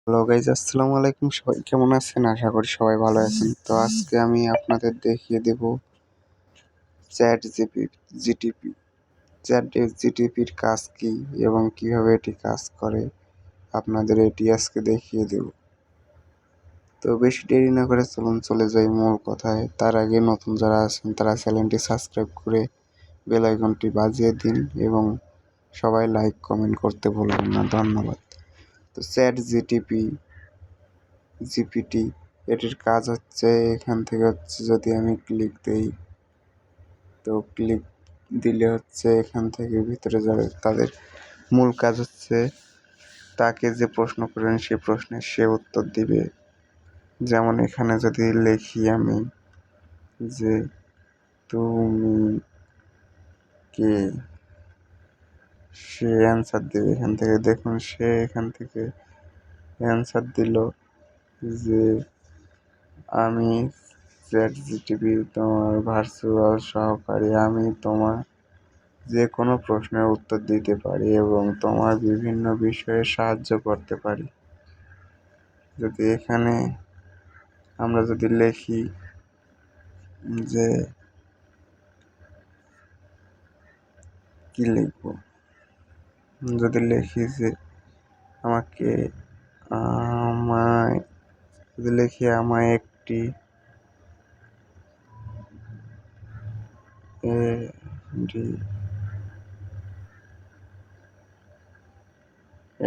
Hello guys, আসসালামু আলাইকুম। সবাই কেমন আছেন? আশা করি সবাই ভালো আছেন। তো আজকে আমি আপনাদের দেখিয়ে দেব চ্যাট জিটিপি। চ্যাট জিটিপির কাজ কি এবং কিভাবে এটি কাজ করে আপনাদের এটি আজকে দেখিয়ে দেব। তো বেশি দেরি না করে চলুন চলে যাই মূল কথায়। তার আগে নতুন যারা আছেন তারা চ্যানেলটি সাবস্ক্রাইব করে বেল আইকনটি বাজিয়ে দিন এবং সবাই লাইক কমেন্ট করতে ভুলবেন না। ধন্যবাদ। তো চ্যাট জিপিটি এটির কাজ হচ্ছে, এখান থেকে হচ্ছে যদি আমি ক্লিক দিই, তো ক্লিক দিলে হচ্ছে এখান থেকে ভিতরে যাবে। তাদের মূল কাজ হচ্ছে তাকে যে প্রশ্ন করবেন সেই প্রশ্নের সে উত্তর দিবে। যেমন এখানে যদি লিখি আমি যে তুমি কে, সে অ্যান্সার দেবে। এখান থেকে দেখুন সে এখান থেকে অ্যান্সার দিল যে আমি চ্যাট জিটিপি তোমার ভার্চুয়াল সহকারী, আমি তোমার যে কোনো প্রশ্নের উত্তর দিতে পারি এবং তোমার বিভিন্ন বিষয়ে সাহায্য করতে পারি। যদি এখানে আমরা যদি লিখি যে কি লিখব, যদি লিখি যে আমাকে আমায় যদি লিখি আমায় একটি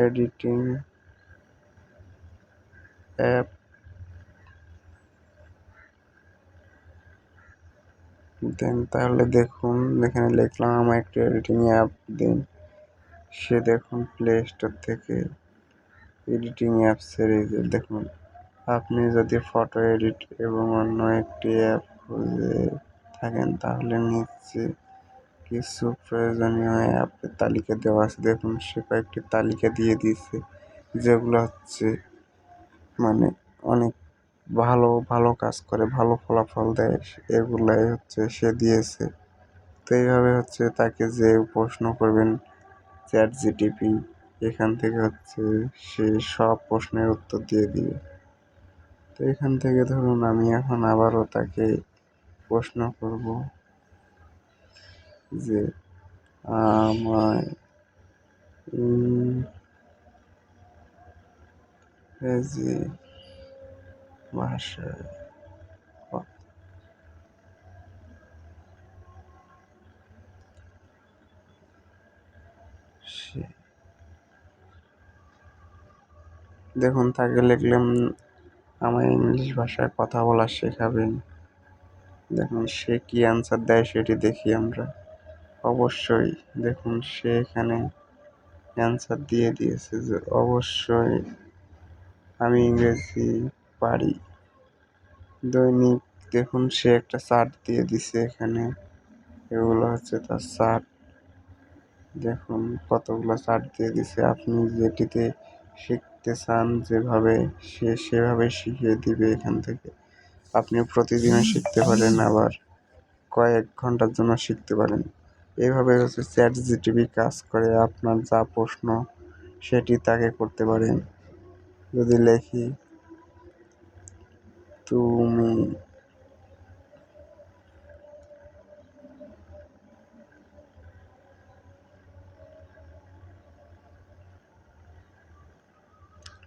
এডিটিং অ্যাপ দেন, তাহলে দেখুন এখানে লিখলাম আমার একটি এডিটিং অ্যাপ দিন। সে দেখুন প্লে স্টোর থেকে এডিটিং অ্যাপসের এই যে দেখুন, আপনি যদি ফটো এডিট এবং অন্য একটি অ্যাপ খুঁজে থাকেন তাহলে নিচে কিছু প্রয়োজনীয় অ্যাপের তালিকা দেওয়া আছে। দেখুন সে কয়েকটি তালিকা দিয়ে দিয়েছে যেগুলো হচ্ছে মানে অনেক ভালো ভালো কাজ করে, ভালো ফলাফল দেয়, এগুলাই হচ্ছে সে দিয়েছে। তো এইভাবে হচ্ছে তাকে যে প্রশ্ন করবেন চ্যাট জিটিপি এখান থেকে হচ্ছে সে সব প্রশ্নের উত্তর দিয়ে দিবে। তো এখান থেকে ধরুন আমি এখন আবারও তাকে প্রশ্ন করব যে আমায় ইংরেজি ভাষায় দেখুন তাকে লিখলাম আমায় ইংলিশ ভাষায় কথা বলা শেখাবেন। দেখুন সে কি অ্যান্সার দেয় সেটি দেখি আমরা। অবশ্যই দেখুন সে এখানে অ্যান্সার দিয়ে দিয়েছে যে অবশ্যই আমি ইংরেজি পারি। দৈনিক দেখুন সে একটা চার্ট দিয়ে দিছে এখানে, এগুলো হচ্ছে তার চার্ট। দেখুন কতগুলো চার্ট দিয়ে দিছে, আপনি যেটিতে শিখতে চান যেভাবে সে সেভাবে শিখিয়ে দিবে। এখান থেকে আপনি প্রতিদিনও শিখতে পারেন, আবার কয়েক ঘন্টার জন্য শিখতে পারেন। এইভাবে হচ্ছে চ্যাট জিটিপি কাজ করে। আপনার যা প্রশ্ন সেটি তাকে করতে পারেন। যদি লিখি তুমি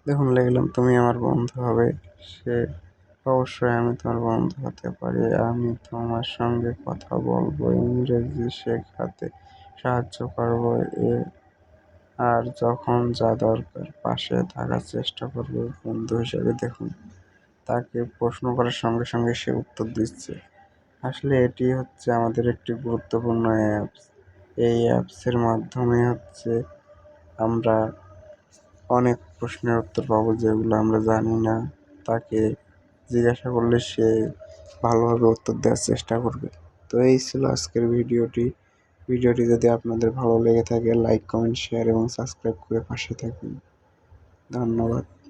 দেখুন লিখলাম তুমি আমার বন্ধু হবে, সে অবশ্যই আমি তোমার বন্ধু হতে পারি, আমি তোমার সঙ্গে কথা বলবো, ইংরেজি শেখাতে সাহায্য করবো আর যখন যা দরকার পাশে থাকার চেষ্টা করবো বন্ধু হিসেবে। দেখুন তাকে প্রশ্ন করার সঙ্গে সঙ্গে সে উত্তর দিচ্ছে। আসলে এটি হচ্ছে আমাদের একটি গুরুত্বপূর্ণ অ্যাপস। এই অ্যাপসের মাধ্যমে হচ্ছে আমরা অনেক প্রশ্নের উত্তর পাবো যেগুলো আমরা জানি না। তাকে জিজ্ঞাসা করলে সে ভালোভাবে উত্তর দেওয়ার চেষ্টা করবে। তো এই ছিল আজকের ভিডিওটি যদি আপনাদের ভালো লেগে থাকে লাইক কমেন্ট শেয়ার এবং সাবস্ক্রাইব করে পাশে থাকুন। ধন্যবাদ।